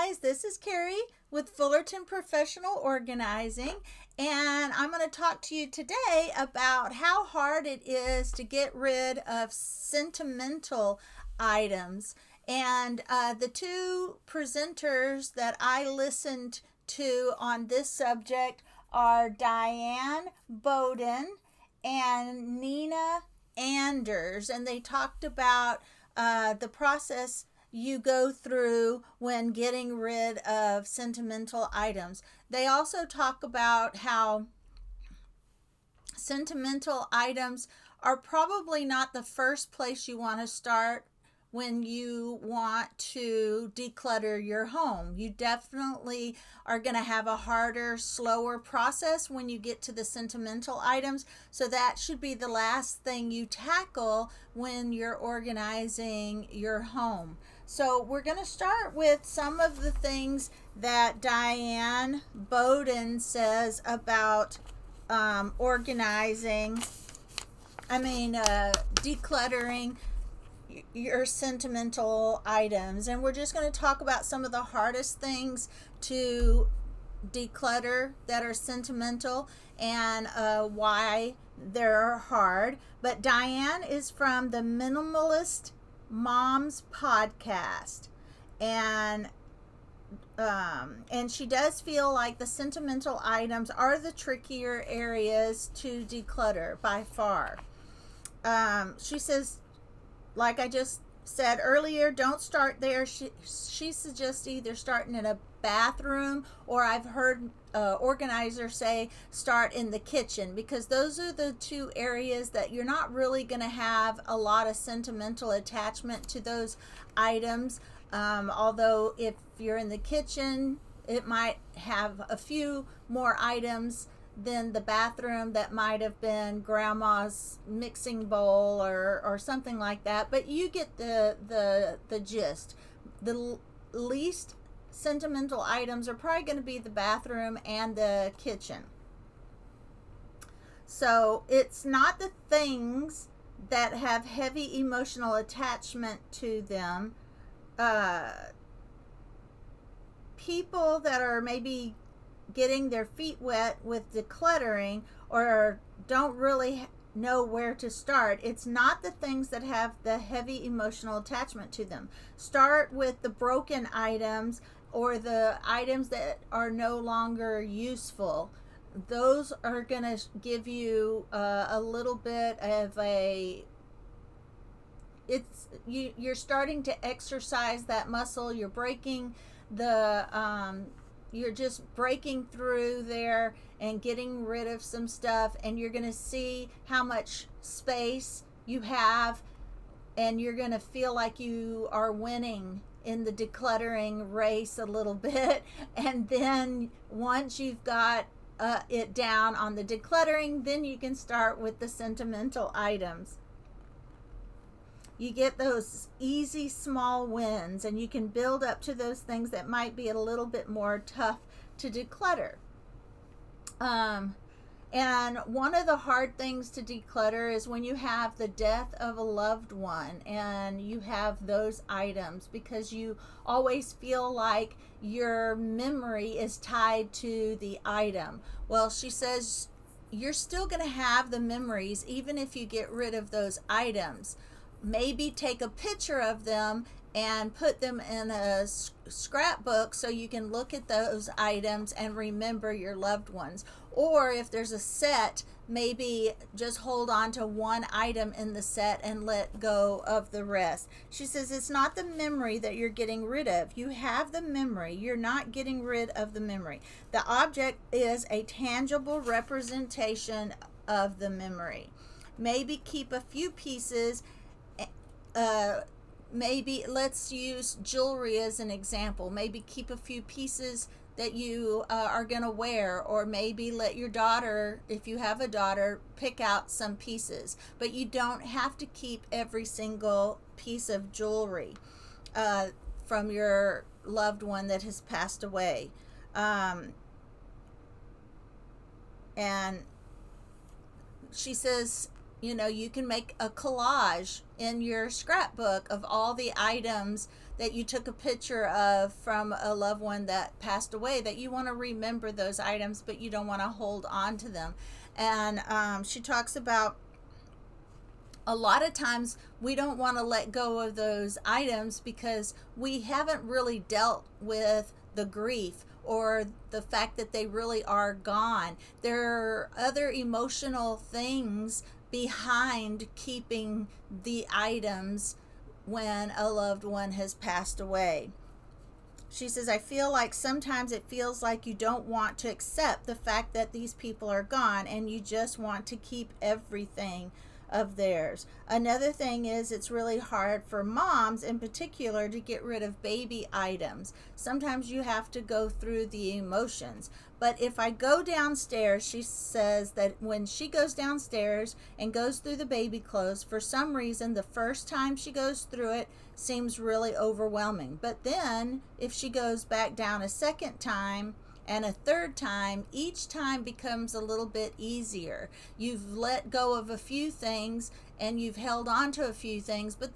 guys, this is Carrie with Fullerton Professional Organizing, and I'm going to talk to you today about how hard it is to get rid of sentimental items. And the two presenters that I listened to on this subject are Diane Boden and Nina Anders, and they talked about the process you go through when getting rid of sentimental items. They also talk about how sentimental items are probably not the first place you want to start when you want to declutter your home. You definitely are going to have a harder, slower process when you get to the sentimental items. So that should be the last thing you tackle when you're organizing your home. So we're going to start with some of the things that Diane Boden says about decluttering your sentimental items. And we're just going to talk about some of the hardest things to declutter that are sentimental and why they're hard. But Diane is from the Minimalist Moms podcast, and she does feel like the sentimental items are the trickier areas to declutter by far. She says, like I just said earlier, don't start there. She suggests either starting in a bathroom, or I've heard organizers say start in the kitchen, because those are the two areas that you're not really going to have a lot of sentimental attachment to those items. Although if you're in the kitchen, it might have a few more items than the bathroom that might have been grandma's mixing bowl or something like that. But you get the gist. The least sentimental items are probably going to be the bathroom and the kitchen. So it's not the things that have heavy emotional attachment to them. People that are maybe getting their feet wet with decluttering or don't really know where to start, it's not the things that have the heavy emotional attachment to them. Start with the broken items or the items that are no longer useful. Those are going to give you a little bit of you're starting to exercise that muscle. You're breaking you're just breaking through there and getting rid of some stuff, and you're going to see how much space you have, and you're going to feel like you are winning in the decluttering race a little bit. And then once you've got it down on the decluttering, then you can start with the sentimental items. You get those easy small wins, and you can build up to those things that might be a little bit more tough to declutter. And one of the hard things to declutter is when you have the death of a loved one and you have those items, because you always feel like your memory is tied to the item. Well, she says you're still going to have the memories even if you get rid of those items. Maybe take a picture of them and put them in a scrapbook so you can look at those items and remember your loved ones. Or if there's a set, maybe just hold on to one item in the set and let go of the rest. She says it's not the memory that you're getting rid of. You have the memory. You're not getting rid of the memory. The object is a tangible representation of the memory. Keep a few pieces. Maybe let's use jewelry as an example. Maybe keep a few pieces that you are going to wear, or maybe let your daughter, if you have a daughter, pick out some pieces. But you don't have to keep every single piece of jewelry from your loved one that has passed away. And she says, you can make a collage in your scrapbook of all the items that you took a picture of from a loved one that passed away, that you want to remember those items, but you don't want to hold on to them. And she talks about a lot of times we don't want to let go of those items because we haven't really dealt with the grief or the fact that they really are gone. There are other emotional things behind keeping the items when a loved one has passed away. She says, I feel like sometimes it feels like you don't want to accept the fact that these people are gone and you just want to keep everything of theirs. Another thing is it's really hard for moms in particular to get rid of baby items. Sometimes you have to go through the emotions. But if I go downstairs, she says that when she goes downstairs and goes through the baby clothes, for some reason, the first time she goes through it seems really overwhelming. But then if she goes back down a second time and a third time, each time becomes a little bit easier. You've let go of a few things and you've held on to a few things, but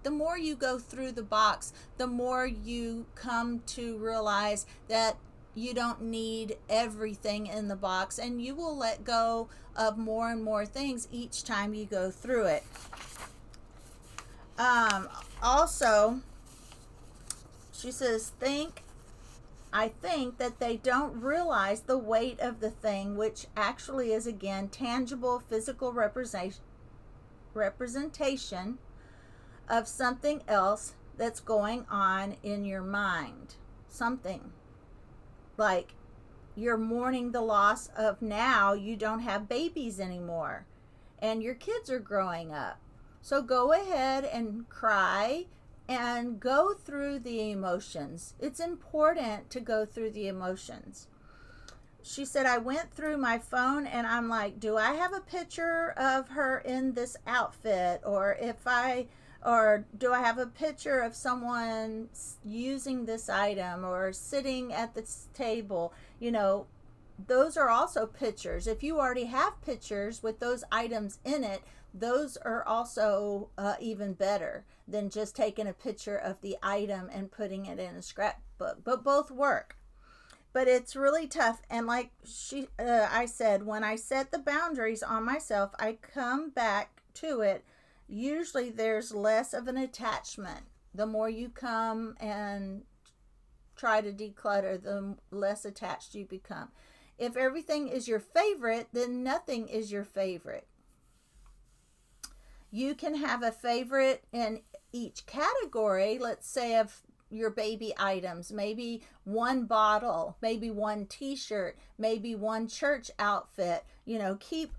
the more you go through the box, the more you come to realize that you don't need everything in the box, and you will let go of more and more things each time you go through it. Also, she says, I think that they don't realize the weight of the thing, which actually is, again, tangible physical representation of something else that's going on in your mind. Something like you're mourning the loss of, now you don't have babies anymore and your kids are growing up. So go ahead and cry and go through the emotions. It's important to go through the emotions. She said, I went through my phone and I'm like, do I have a picture of her in this outfit? Or do I have a picture of someone using this item or sitting at this table? Those are also pictures. If you already have pictures with those items in it, those are also even better than just taking a picture of the item and putting it in a scrapbook. But both work. But it's really tough. And like I said, when I set the boundaries on myself, I come back to it. Usually there's less of an attachment. The more you come and try to declutter, the less attached you become. If everything is your favorite, then nothing is your favorite. You can have a favorite in each category, let's say of your baby items, maybe one bottle, maybe one t-shirt, maybe one church outfit. Keep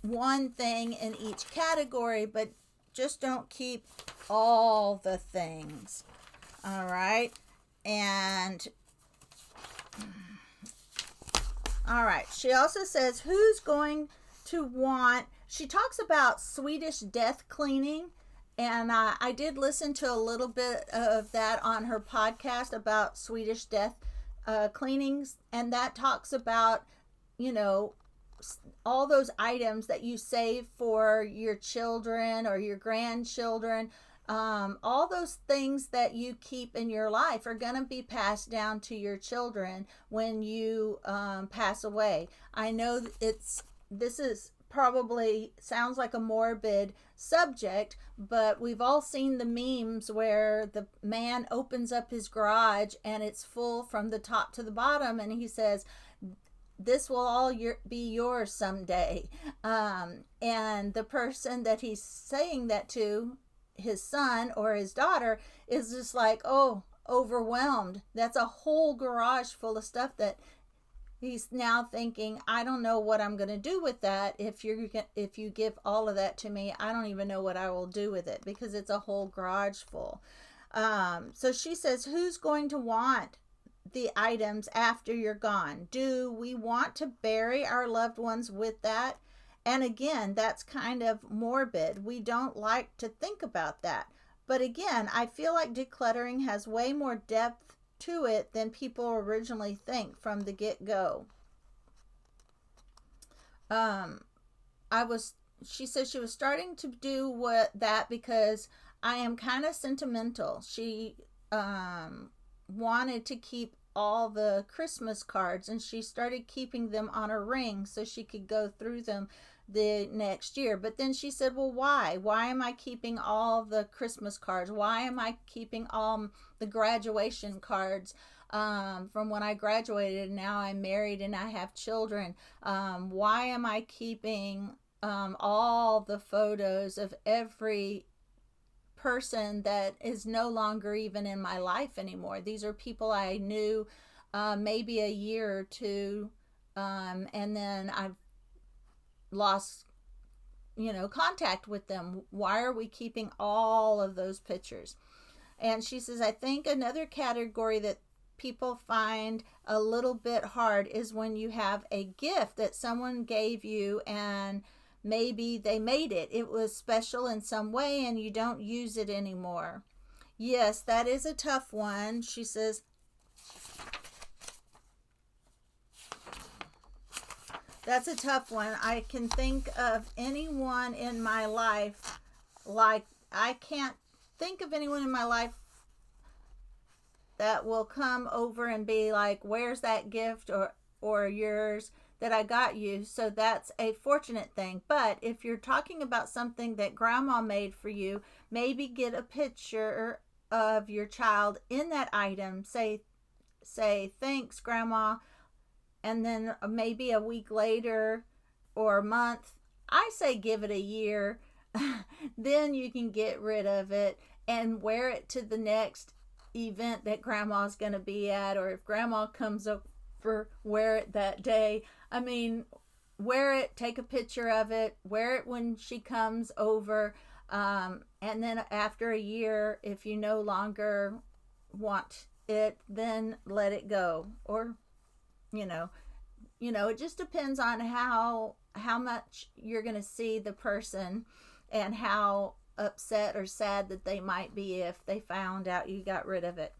one thing in each category, but just don't keep all the things. All right. And all right. She also says, who's going to want, she talks about Swedish death cleaning. And I did listen to a little bit of that on her podcast about Swedish death cleanings. And that talks about, all those items that you save for your children or your grandchildren. All those things that you keep in your life are going to be passed down to your children when you pass away. I know this is probably sounds like a morbid subject, but we've all seen the memes where the man opens up his garage and it's full from the top to the bottom, and he says, this will all be yours someday. And the person that he's saying that to, his son or his daughter, is just like, oh, overwhelmed. That's a whole garage full of stuff that he's now thinking, I don't know what I'm going to do with that. If you give all of that to me, I don't even know what I will do with it, because it's a whole garage full. So she says, who's going to want the items after you're gone? Do we want to bury our loved ones with that? And again, that's kind of morbid. We don't like to think about that. But again, I feel like decluttering has way more depth to it than people originally think from the get-go. She says she was starting to do that because I am kind of sentimental. She wanted to keep all the Christmas cards, and she started keeping them on a ring so she could go through them the next year. But then she said, well, why am I keeping all the Christmas cards? Why am I keeping all the graduation cards from when I graduated and now I'm married and I have children? Why am I keeping all the photos of every person that is no longer even in my life anymore? These are people I knew maybe a year or two, and then I've lost contact with them. Why are we keeping all of those pictures? And she says, I think another category that people find a little bit hard is when you have a gift that someone gave you, and maybe they made it. It was special in some way and you don't use it anymore. Yes, that is a tough one. She says, that's a tough one. I can think of anyone in my life, like, I can't think of anyone in my life that will come over and be like, where's that gift or yours that I got you? So that's a fortunate thing. But if you're talking about something that grandma made for you, maybe get a picture of your child in that item. Say thanks, grandma. And then maybe a week later or a month, I say give it a year. Then you can get rid of it and wear it to the next event that grandma's going to be at, or if grandma comes over, wear it that day. I mean, wear it, take a picture of it, wear it when she comes over, and then after a year, if you no longer want it, then let it go. Or it just depends on how much you're going to see the person and how upset or sad that they might be if they found out you got rid of it.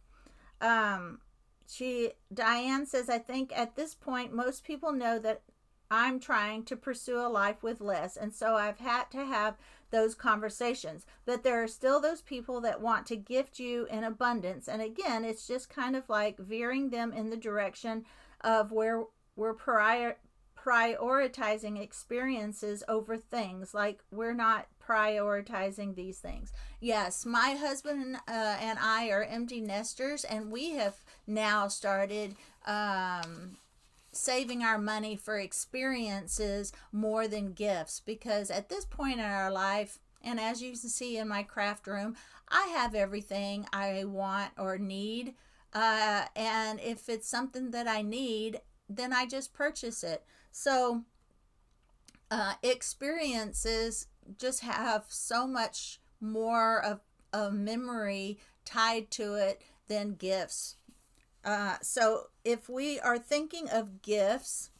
Diane says, I think at this point most people know that I'm trying to pursue a life with less, and so I've had to have those conversations. But there are still those people that want to gift you in abundance, and again, it's just kind of like veering them in the direction of where we're prioritizing experiences over things. Like, we're not prioritizing these things. Yes, my husband and I are empty nesters, and we have now started saving our money for experiences more than gifts, because at this point in our life, and as you can see in my craft room, I have everything I want or need, and if it's something that I need, then I just purchase it. So experiences just have so much more of a memory tied to it than gifts. So if we are thinking of gifts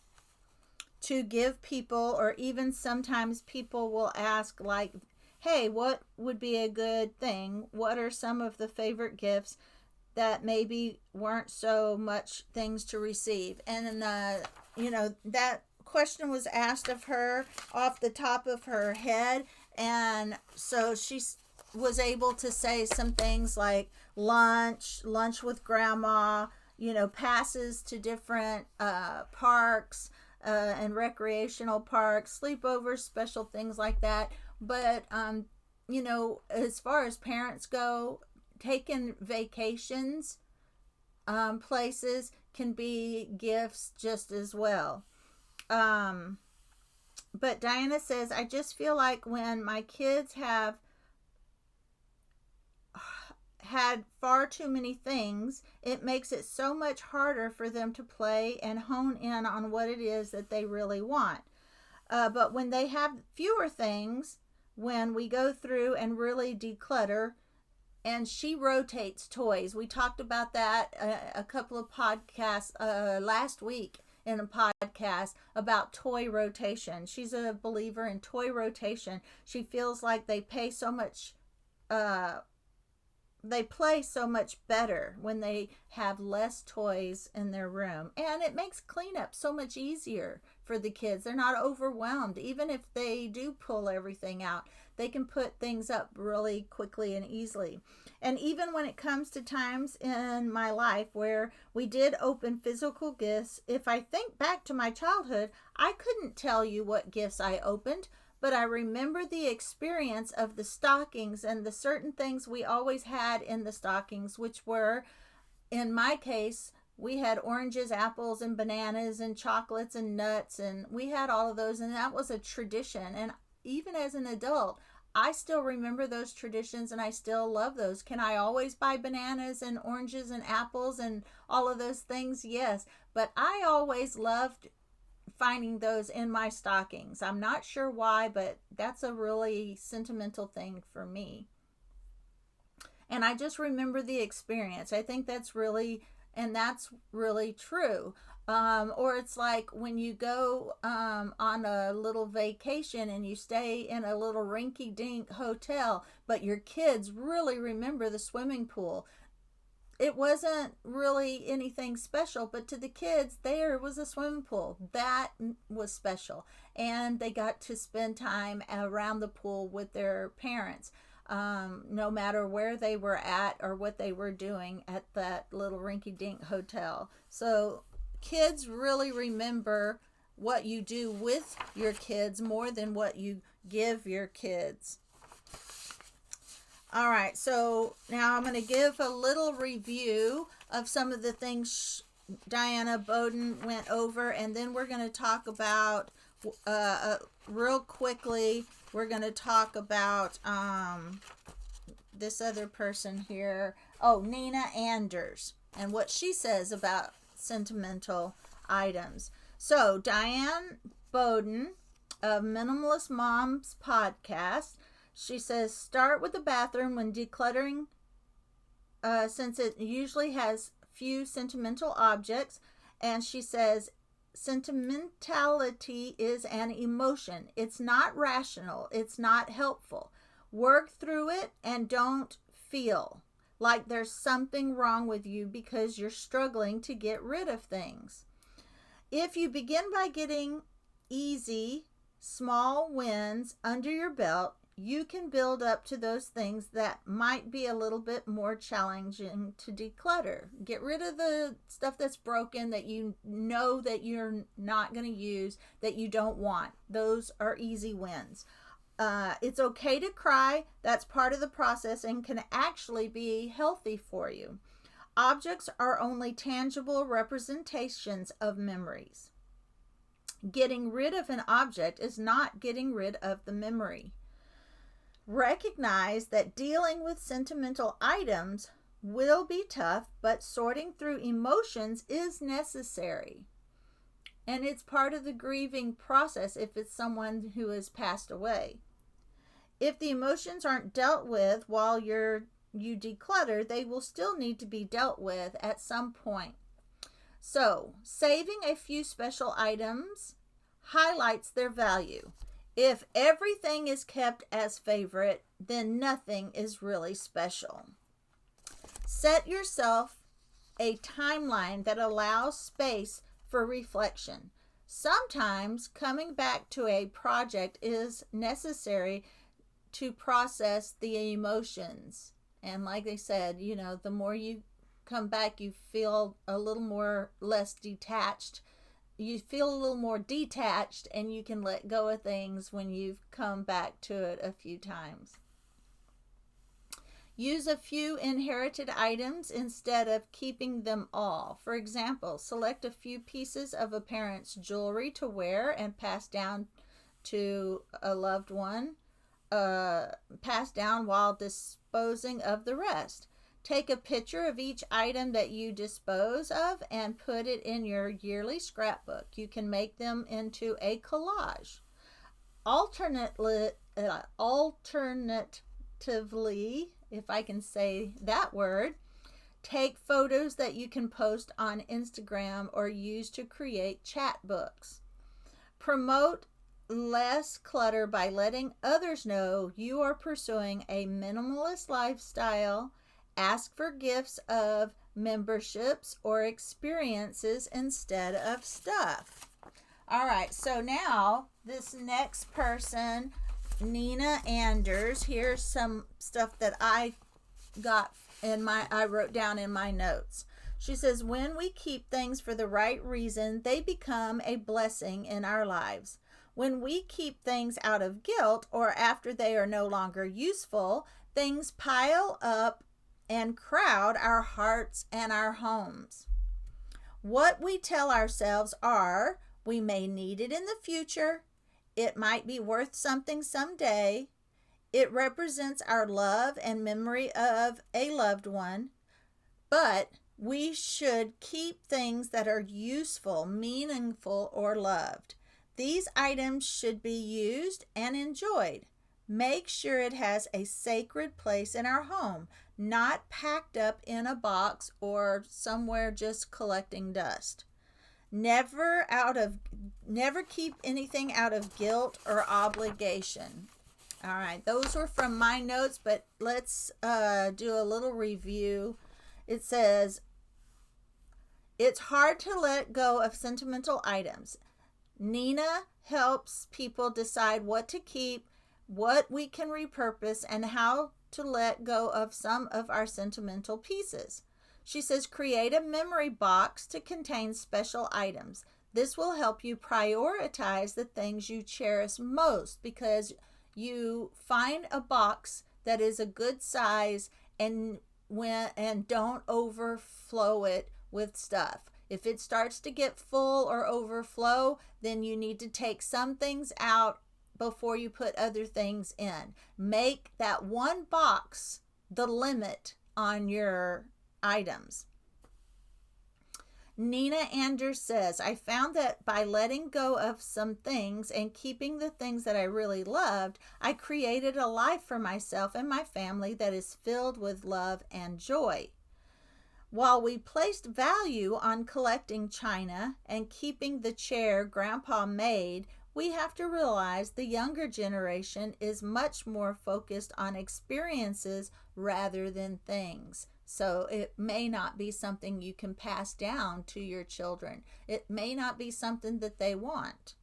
to give people, or even sometimes people will ask, like, hey, what would be a good thing? What are some of the favorite gifts that maybe weren't so much things to receive? And that question was asked of her off the top of her head, and so she was able to say some things like lunch with grandma, passes to different parks and recreational parks, sleepovers, special things like that. But as far as parents go, taking vacations places can be gifts just as well. But Diana says, I just feel like when my kids have had far too many things, it makes it so much harder for them to play and hone in on what it is that they really want. But when they have fewer things, when we go through and really declutter, and she rotates toys. We talked about that a couple of podcasts last week in a podcast about toy rotation. She's a believer in toy rotation. She feels like they play so much better when they have less toys in their room, and it makes cleanup so much easier for the kids. They're not overwhelmed. Even if they do pull everything out, They can put things up really quickly and easily. And even when it comes to times in my life where we did open physical gifts, if I think back to my childhood, I couldn't tell you what gifts I opened, but I remember the experience of the stockings and the certain things we always had in the stockings, which were, in my case, we had oranges, apples, and bananas, and chocolates, and nuts, and we had all of those, and that was a tradition. And even as an adult, I still remember those traditions, and I still love those. Can I always buy bananas and oranges and apples and all of those things? Yes, but I always loved finding those in my stockings. I'm not sure why, but that's a really sentimental thing for me. And I just remember the experience. I think that's really true. Or it's like when you go on a little vacation and you stay in a little rinky-dink hotel, but your kids really remember the swimming pool. It wasn't really anything special, but to the kids, there was a swimming pool. That was special. And they got to spend time around the pool with their parents, no matter where they were at or what they were doing at that little rinky-dink hotel. So kids really remember what you do with your kids more than what you give your kids. All right, so now I'm going to give a little review of some of the things Diana Boden went over, and then we're going to talk about, real quickly, we're going to talk about this other person here. Oh, Nina Anders, and what she says about sentimental items. So Diane Boden of Minimalist Moms podcast, she says, start with the bathroom when decluttering, since it usually has few sentimental objects. And she says, sentimentality is an emotion. It's not rational. It's not helpful. Work through it and don't feel like there's something wrong with you because you're struggling to get rid of things. If you begin by getting easy, small wins under your belt, you can build up to those things that might be a little bit more challenging to declutter. Get rid of the stuff that's broken, that you know that you're not going to use, that you don't want. Those are easy wins. It's okay to cry. That's part of the process and can actually be healthy for you. Objects are only tangible representations of memories. Getting rid of an object is not getting rid of the memory. Recognize that dealing with sentimental items will be tough, but sorting through emotions is necessary. And it's part of the grieving process if it's someone who has passed away. If the emotions aren't dealt with while you declutter, they will still need to be dealt with at some point. So, saving a few special items highlights their value. If everything is kept as favorite, then nothing is really special. Set yourself a timeline that allows space for reflection. Sometimes coming back to a project is necessary to process the emotions. And like they said, the more you come back, you feel a little less detached. You feel a little more detached, and you can let go of things when you've come back to it a few times. Use a few inherited items instead of keeping them all. For example, select a few pieces of a parent's jewelry to wear and pass down to a loved one, pass down while disposing of the rest. Take a picture of each item that you dispose of and put it in your yearly scrapbook. You can make them into a collage. Alternatively, if I can say that word, take photos that you can post on Instagram or use to create chat books. Promote less clutter by letting others know you are pursuing a minimalist lifestyle. Ask for gifts of memberships or experiences instead of stuff. All right, so now this next person Nina Anders. Here's some stuff that I wrote down in my notes. She says, when we keep things for the right reason, they become a blessing in our lives. When we keep things out of guilt or after they are no longer useful, things pile up and crowd our hearts and our homes. What we tell ourselves are, we may need it in the future, it might be worth something someday, it represents our love and memory of a loved one, but we should keep things that are useful, meaningful, or loved. These items should be used and enjoyed. Make sure it has a sacred place in our home, not packed up in a box or somewhere just collecting dust. Never keep anything out of guilt or obligation. All right, those were from my notes, but let's do a little review. It says, it's hard to let go of sentimental items. Nina helps people decide what to keep, what we can repurpose, and how to let go of some of our sentimental pieces. She says, create a memory box to contain special items. This will help you prioritize the things you cherish most, because you find a box that is a good size and don't overflow it with stuff. If it starts to get full or overflow, then you need to take some things out before you put other things in. Make that one box the limit on your items. Nina Anders says, I found that by letting go of some things and keeping the things that I really loved, I created a life for myself and my family that is filled with love and joy. While we placed value on collecting china and keeping the chair Grandpa made, we have to realize the younger generation is much more focused on experiences rather than things. So it may not be something you can pass down to your children. It may not be something that they want.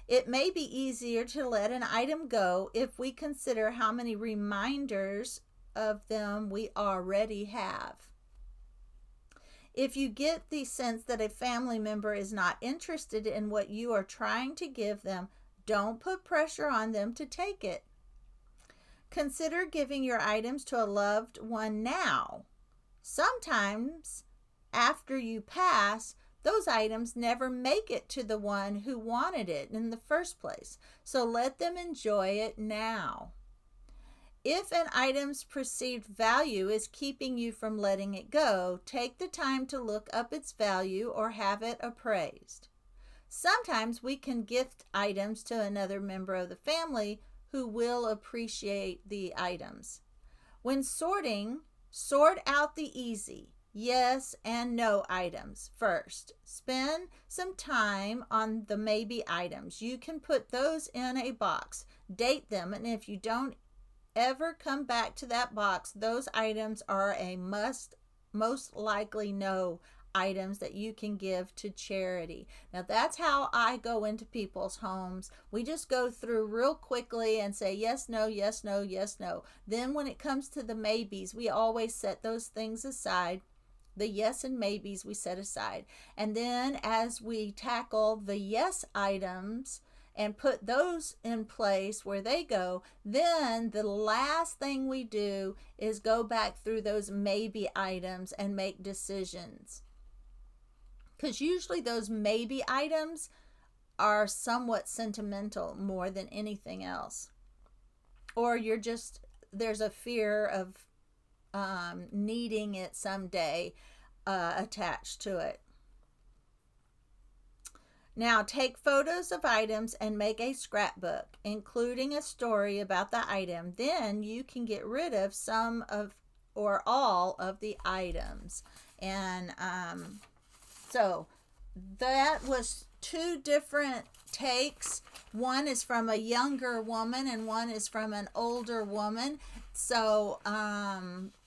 It may be easier to let an item go if we consider how many reminders of them we already have. If you get the sense that a family member is not interested in what you are trying to give them, don't put pressure on them to take it. Consider giving your items to a loved one now. Sometimes, after you pass, those items never make it to the one who wanted it in the first place. So let them enjoy it now. If an item's perceived value is keeping you from letting it go, take the time to look up its value or have it appraised. Sometimes we can gift items to another member of the family who will appreciate the items. When sorting, sort out the easy, yes and no items first. Spend some time on the maybe items. You can put those in a box, date them, and if you don't ever come back to that box, those items are a most likely no items that you can give to charity. Now that's how I go into people's homes. We just go through real quickly and say yes, no, yes, no, yes, no. Then when it comes to the maybes, we always set those things aside. The yes and maybes we set aside. And then as we tackle the yes items and put those in place where they go, then the last thing we do is go back through those maybe items and make decisions. Because usually those maybe items are somewhat sentimental more than anything else. Or there's a fear of needing it someday attached to it. Now take photos of items and make a scrapbook, including a story about the item. Then you can get rid of some of or all of the items. And so that was two different takes. One is from a younger woman and one is from an older woman. So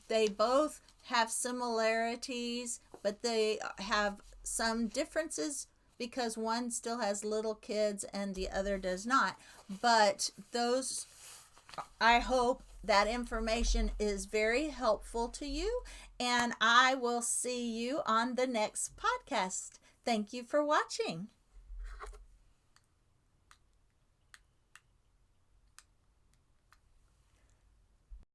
they both have similarities, but they have some differences because one still has little kids and the other does not. But those I hope that information is very helpful to you, and I will see you on the next podcast. Thank you for watching.